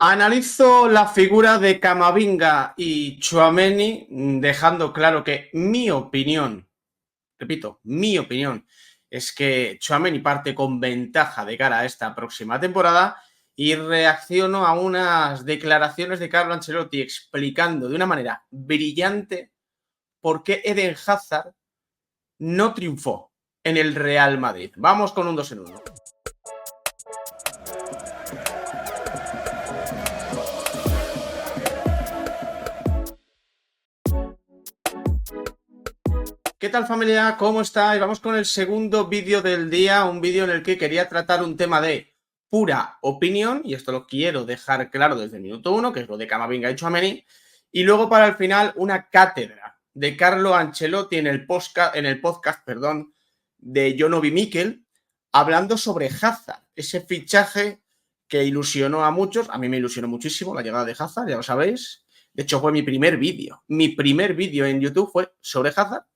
Analizo la figura de Camavinga y Tchouaméni, dejando claro que mi opinión, repito, mi opinión, es que Tchouaméni parte con ventaja de cara a esta próxima temporada y reacciono a unas declaraciones de Carlo Ancelotti explicando de una manera brillante por qué Eden Hazard no triunfó en el Real Madrid. Vamos con un 2 en 1. ¿Qué tal, familia? ¿Cómo estáis? Vamos con el segundo vídeo del día, un vídeo en el que quería tratar un tema de pura opinión, y esto lo quiero dejar claro desde el minuto 1, que es lo de Camavinga y Tchouaméni, y luego para el final una cátedra de Carlo Ancelotti en el podcast de Yo no vi Mikel, hablando sobre Hazard, ese fichaje que ilusionó a muchos. A mí me ilusionó muchísimo la llegada de Hazard, ya lo sabéis. De hecho, fue mi primer vídeo. Mi primer vídeo en YouTube fue sobre Hazard,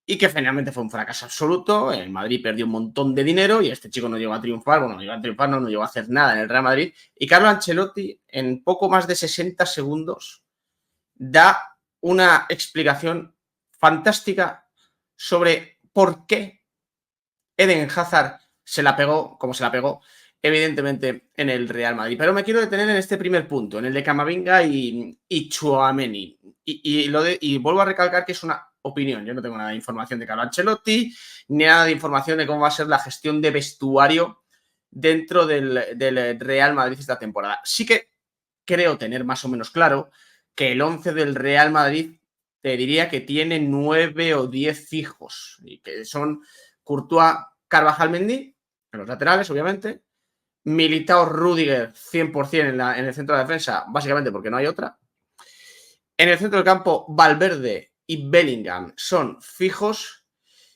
y que finalmente fue un fracaso absoluto. El Madrid perdió un montón de dinero y este chico no llegó a triunfar. Bueno, no llegó a triunfar, no llegó a hacer nada en el Real Madrid. Y Carlo Ancelotti, en poco más de 60 segundos, da una explicación fantástica sobre por qué Eden Hazard se la pegó como se la pegó, evidentemente, en el Real Madrid. Pero me quiero detener en este primer punto, en el de Camavinga y Tchouaméni. Y vuelvo a recalcar que es una opinión. Yo no tengo nada de información de Carlo Ancelotti, ni nada de información de cómo va a ser la gestión de vestuario dentro del Real Madrid esta temporada. Sí que creo tener más o menos claro que el 11 del Real Madrid te diría que tiene 9 o 10 fijos, y que son Courtois, Carvajal, Mendy, en los laterales, obviamente. Militao, Rüdiger, 100% en el centro de defensa, básicamente porque no hay otra. En el centro del campo, Valverde y Bellingham son fijos.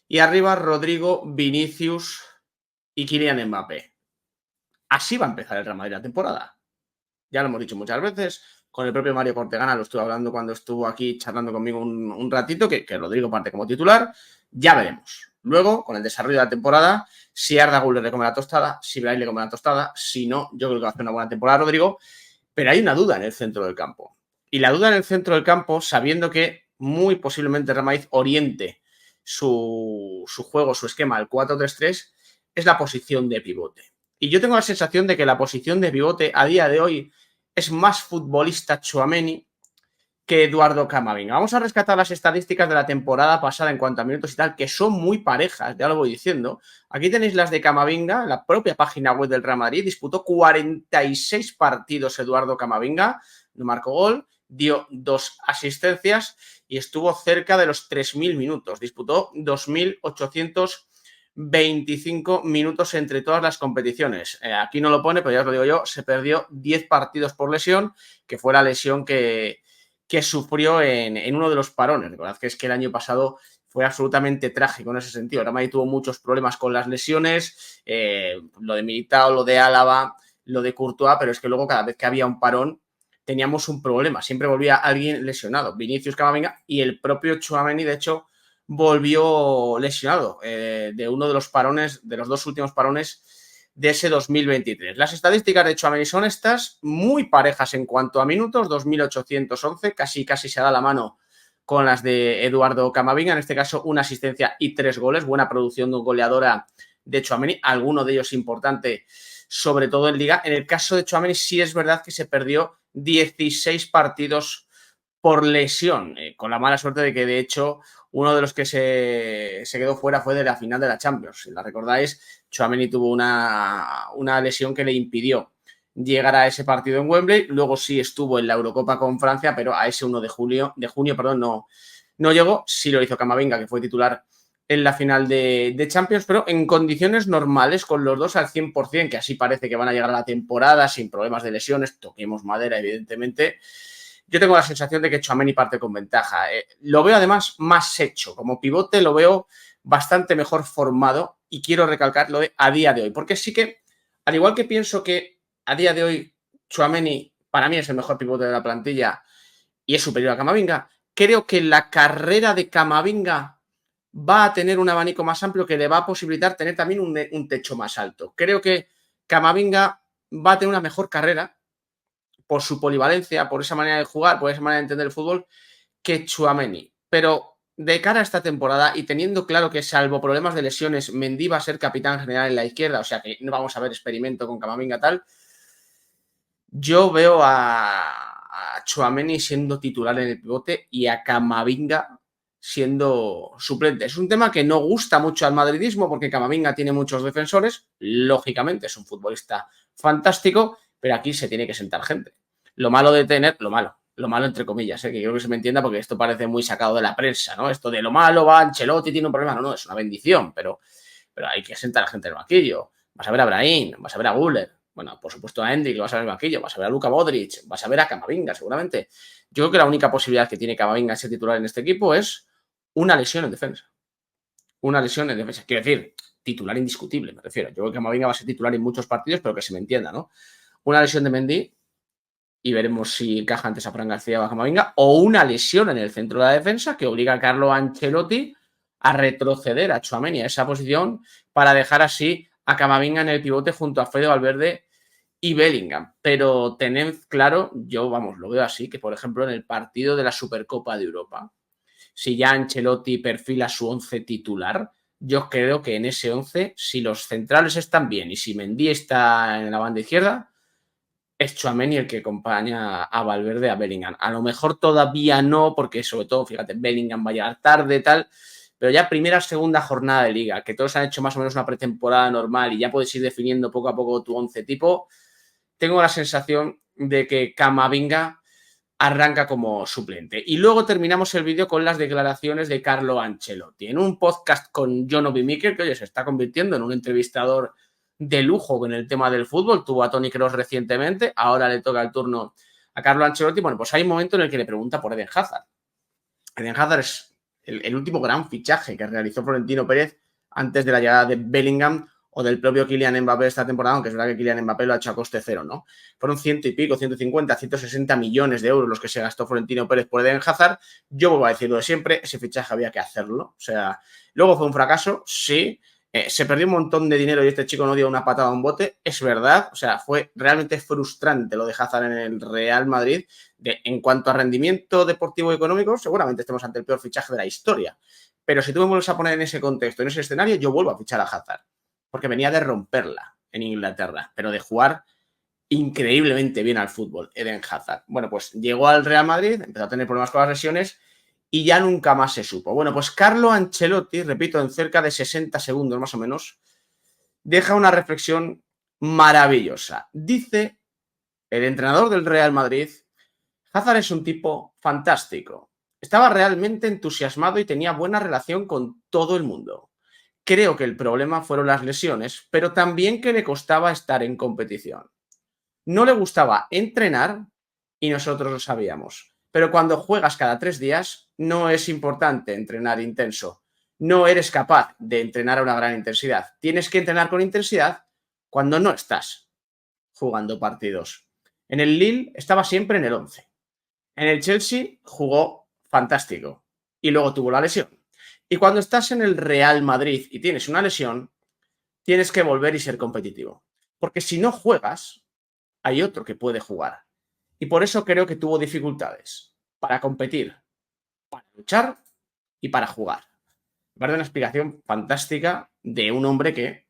Y arriba, Rodrigo, Vinicius y Kylian Mbappé. Así va a empezar el Real Madrid la temporada. Ya lo hemos dicho muchas veces. Con el propio Mario Cortegana lo estuve hablando cuando estuvo aquí charlando conmigo un ratito, que Rodrigo parte como titular. Ya veremos. Luego, con el desarrollo de la temporada, si Arda Güler le come la tostada, si Brais le come la tostada, si no, yo creo que va a hacer una buena temporada Rodrigo. Pero hay una duda en el centro del campo. Y la duda en el centro del campo, sabiendo que muy posiblemente Real Madrid oriente su juego, su esquema al 4-3-3, es la posición de pivote. Y yo tengo la sensación de que la posición de pivote a día de hoy es más futbolista Tchouaméni que Eduardo Camavinga. Vamos a rescatar las estadísticas de la temporada pasada en cuanto a minutos y tal, que son muy parejas, ya lo voy diciendo. Aquí tenéis las de Camavinga, la propia página web del Real Madrid. Disputó 46 partidos Eduardo Camavinga, no marcó gol, dio 2 asistencias y estuvo cerca de los 3.000 minutos. Disputó 2.825 minutos entre todas las competiciones. Aquí no lo pone, pero ya os lo digo yo, se perdió 10 partidos por lesión, que fue la lesión que sufrió en uno de los parones. Recordad que es que el año pasado fue absolutamente trágico en ese sentido. Real Madrid tuvo muchos problemas con las lesiones, lo de Militao, lo de Álava, lo de Courtois, pero es que luego cada vez que había un parón teníamos un problema. Siempre volvía alguien lesionado. Vinicius, Camavinga y el propio Tchouaméni, de hecho, volvió lesionado de uno de los parones, de los 2 últimos parones de ese 2023. Las estadísticas de Tchouaméni son estas, muy parejas en cuanto a minutos, 2.811, casi se da la mano con las de Eduardo Camavinga, en este caso una asistencia y 3 goles, buena producción goleadora de Tchouaméni, alguno de ellos importante, sobre todo en Liga. En el caso de Tchouaméni sí es verdad que se perdió 16 partidos por lesión, con la mala suerte de que, de hecho, uno de los que se quedó fuera fue de la final de la Champions. Si la recordáis, Tchouaméni tuvo una lesión que le impidió llegar a ese partido en Wembley. Luego sí estuvo en la Eurocopa con Francia, pero a ese 1 de junio, no llegó. Sí lo hizo Camavinga, que fue titular en la final de Champions, pero en condiciones normales, con los dos al 100%, que así parece que van a llegar a la temporada, sin problemas de lesiones, toquemos madera, evidentemente. Yo tengo la sensación de que Tchouaméni parte con ventaja. Lo veo además más hecho. Como pivote lo veo bastante mejor formado, y quiero recalcar lo de a día de hoy. Porque sí que, al igual que pienso que a día de hoy Tchouaméni para mí es el mejor pivote de la plantilla y es superior a Camavinga, creo que la carrera de Camavinga va a tener un abanico más amplio que le va a posibilitar tener también un techo más alto. Creo que Camavinga va a tener una mejor carrera, por su polivalencia, por esa manera de jugar, por esa manera de entender el fútbol, que Tchouaméni. Pero de cara a esta temporada y teniendo claro que salvo problemas de lesiones, Mendy va a ser capitán general en la izquierda, o sea que no vamos a ver experimento con Camavinga tal, yo veo a Tchouaméni siendo titular en el pivote y a Camavinga siendo suplente. Es un tema que no gusta mucho al madridismo porque Camavinga tiene muchos defensores, lógicamente es un futbolista fantástico, pero aquí se tiene que sentar gente. Lo malo entre comillas, que quiero que se me entienda porque esto parece muy sacado de la prensa, ¿no? Esto de lo malo va, Ancelotti tiene un problema, no, es una bendición, pero hay que sentar a gente en el banquillo. Vas a ver a Brahim, vas a ver a Güler, bueno, por supuesto a Endrick, lo vas a ver en el banquillo, vas a ver a Luka Modric, vas a ver a Camavinga seguramente. Yo creo que la única posibilidad que tiene Camavinga ser titular en este equipo es una lesión en defensa. Una lesión en defensa. Quiero decir, titular indiscutible, me refiero. Yo creo que Camavinga va a ser titular en muchos partidos, pero que se me entienda, ¿no? Una lesión de Mendy y veremos si encaja antes a Fran García o a Camavinga, o una lesión en el centro de la defensa que obliga a Carlo Ancelotti a retroceder a Tchouaméni a esa posición para dejar así a Camavinga en el pivote junto a Fede Valverde y Bellingham. Pero tened claro, yo lo veo así, que por ejemplo en el partido de la Supercopa de Europa, si ya Ancelotti perfila su 11 titular, yo creo que en ese 11, si los centrales están bien y si Mendy está en la banda izquierda, es Tchouaméni el que acompaña a Valverde a Bellingham. A lo mejor todavía no, porque sobre todo, fíjate, Bellingham va a llegar tarde, tal, pero ya primera, segunda jornada de liga, que todos han hecho más o menos una pretemporada normal y ya puedes ir definiendo poco a poco tu 11 tipo, tengo la sensación de que Camavinga arranca como suplente. Y luego terminamos el vídeo con las declaraciones de Carlo Ancelotti. En un podcast con John Obi Mikel, que oye, se está convirtiendo en un entrevistador de lujo con el tema del fútbol. Tuvo a Toni Kroos recientemente, ahora le toca el turno a Carlo Ancelotti. Bueno, pues hay un momento en el que le pregunta por Eden Hazard. Eden Hazard es el último gran fichaje que realizó Florentino Pérez antes de la llegada de Bellingham o del propio Kylian Mbappé esta temporada, aunque es verdad que Kylian Mbappé lo ha hecho a coste cero, ¿no? Fueron 100 y pico, 150, 160 millones de euros los que se gastó Florentino Pérez por Eden Hazard. Yo vuelvo a decirlo de siempre, ese fichaje había que hacerlo. O sea, luego fue un fracaso, sí. Se perdió un montón de dinero y este chico no dio una patada a un bote, es verdad. O sea, fue realmente frustrante lo de Hazard en el Real Madrid. En cuanto a rendimiento deportivo y económico, seguramente estemos ante el peor fichaje de la historia. Pero si tú me vuelves a poner en ese contexto, en ese escenario, yo vuelvo a fichar a Hazard. Porque venía de romperla en Inglaterra, pero de jugar increíblemente bien al fútbol, Eden Hazard. Bueno, pues llegó al Real Madrid, empezó a tener problemas con las lesiones y ya nunca más se supo. Bueno, pues Carlo Ancelotti, repito, en cerca de 60 segundos más o menos, deja una reflexión maravillosa. Dice el entrenador del Real Madrid, Hazard es un tipo fantástico. Estaba realmente entusiasmado y tenía buena relación con todo el mundo. Creo que el problema fueron las lesiones, pero también que le costaba estar en competición. No le gustaba entrenar y nosotros lo sabíamos. Pero cuando juegas cada 3 días, no es importante entrenar intenso. No eres capaz de entrenar a una gran intensidad. Tienes que entrenar con intensidad cuando no estás jugando partidos. En el Lille estaba siempre en el 11. En el Chelsea jugó fantástico y luego tuvo la lesión. Y cuando estás en el Real Madrid y tienes una lesión, tienes que volver y ser competitivo. Porque si no juegas, hay otro que puede jugar. Y por eso creo que tuvo dificultades para competir, para luchar y para jugar. Me parece una explicación fantástica de un hombre que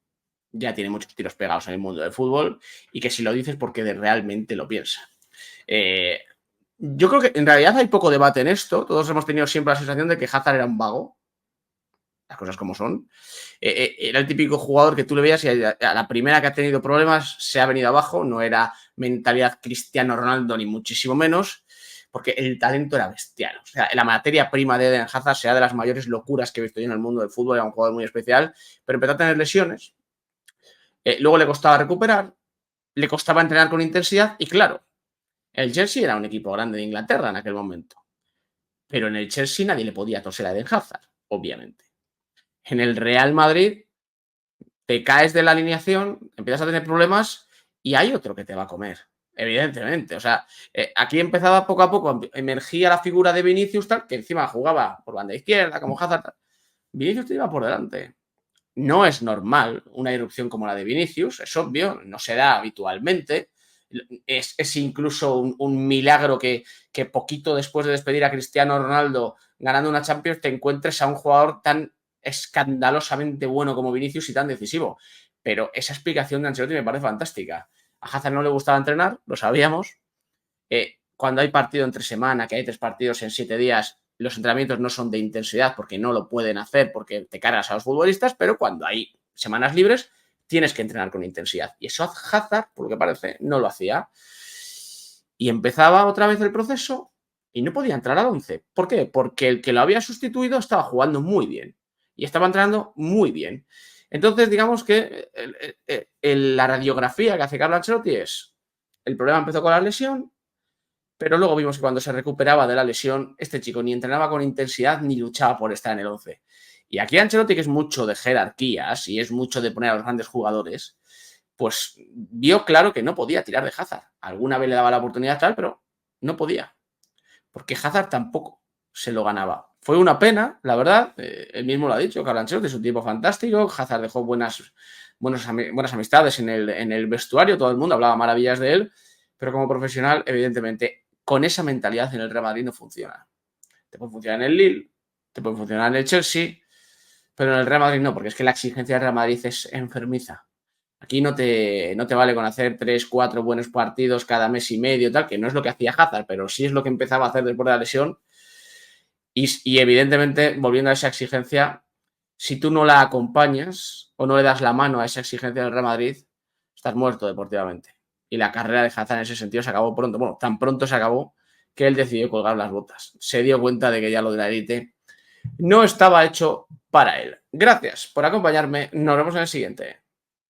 ya tiene muchos tiros pegados en el mundo del fútbol y que si lo dices porque realmente lo piensa. Yo creo que en realidad hay poco debate en esto. Todos hemos tenido siempre la sensación de que Hazard era un vago. Las cosas como son. Era el típico jugador que tú le veías y a la primera que ha tenido problemas se ha venido abajo. No era mentalidad Cristiano Ronaldo ni muchísimo menos, porque el talento era bestial. O sea, la materia prima de Eden Hazard sea de las mayores locuras que he visto yo en el mundo del fútbol. Era un jugador muy especial, pero empezó a tener lesiones. Luego le costaba recuperar, le costaba entrenar con intensidad y claro, el Chelsea era un equipo grande de Inglaterra en aquel momento. Pero en el Chelsea nadie le podía toser a Eden Hazard, obviamente. En el Real Madrid te caes de la alineación, empiezas a tener problemas y hay otro que te va a comer, evidentemente. O sea, aquí empezaba poco a poco, emergía la figura de Vinicius, tal, que encima jugaba por banda izquierda, como Hazard. Tal. Vinicius te iba por delante. No es normal una irrupción como la de Vinicius, es obvio, no se da habitualmente. Es incluso un milagro que poquito después de despedir a Cristiano Ronaldo ganando una Champions te encuentres a un jugador tan escandalosamente bueno como Vinicius y tan decisivo. Pero esa explicación de Ancelotti me parece fantástica. A Hazard no le gustaba entrenar, lo sabíamos. Cuando hay partido entre semana, que hay 3 partidos en 7 días, los entrenamientos no son de intensidad porque no lo pueden hacer porque te cargas a los futbolistas, pero cuando hay semanas libres tienes que entrenar con intensidad. Y eso Hazard, por lo que parece, no lo hacía. Y empezaba otra vez el proceso y no podía entrar al 11. ¿Por qué? Porque el que lo había sustituido estaba jugando muy bien y estaba entrenando muy bien. Entonces, digamos que la radiografía que hace Carlo Ancelotti es: el problema empezó con la lesión, pero luego vimos que cuando se recuperaba de la lesión, este chico ni entrenaba con intensidad ni luchaba por estar en el 11. Y aquí Ancelotti, que es mucho de jerarquías y es mucho de poner a los grandes jugadores, pues vio claro que no podía tirar de Hazard. Alguna vez le daba la oportunidad tal, pero no podía. Porque Hazard tampoco se lo ganaba. Fue una pena, la verdad. Él mismo lo ha dicho, Carlo Ancelotti es un tipo fantástico. Hazard dejó buenas amistades en el vestuario. Todo el mundo hablaba maravillas de él. Pero como profesional, evidentemente, con esa mentalidad en el Real Madrid no funciona. Te puede funcionar en el Lille, te puede funcionar en el Chelsea, pero en el Real Madrid no, porque es que la exigencia del Real Madrid es enfermiza. Aquí no te vale con hacer 3, 4 buenos partidos cada mes y medio, tal, que no es lo que hacía Hazard, pero sí es lo que empezaba a hacer después de la lesión. Y evidentemente, volviendo a esa exigencia, si tú no la acompañas o no le das la mano a esa exigencia del Real Madrid, estás muerto deportivamente. Y la carrera de Hazard en ese sentido se acabó pronto. Bueno, tan pronto se acabó que él decidió colgar las botas. Se dio cuenta de que ya lo de la élite no estaba hecho para él. Gracias por acompañarme. Nos vemos en el siguiente.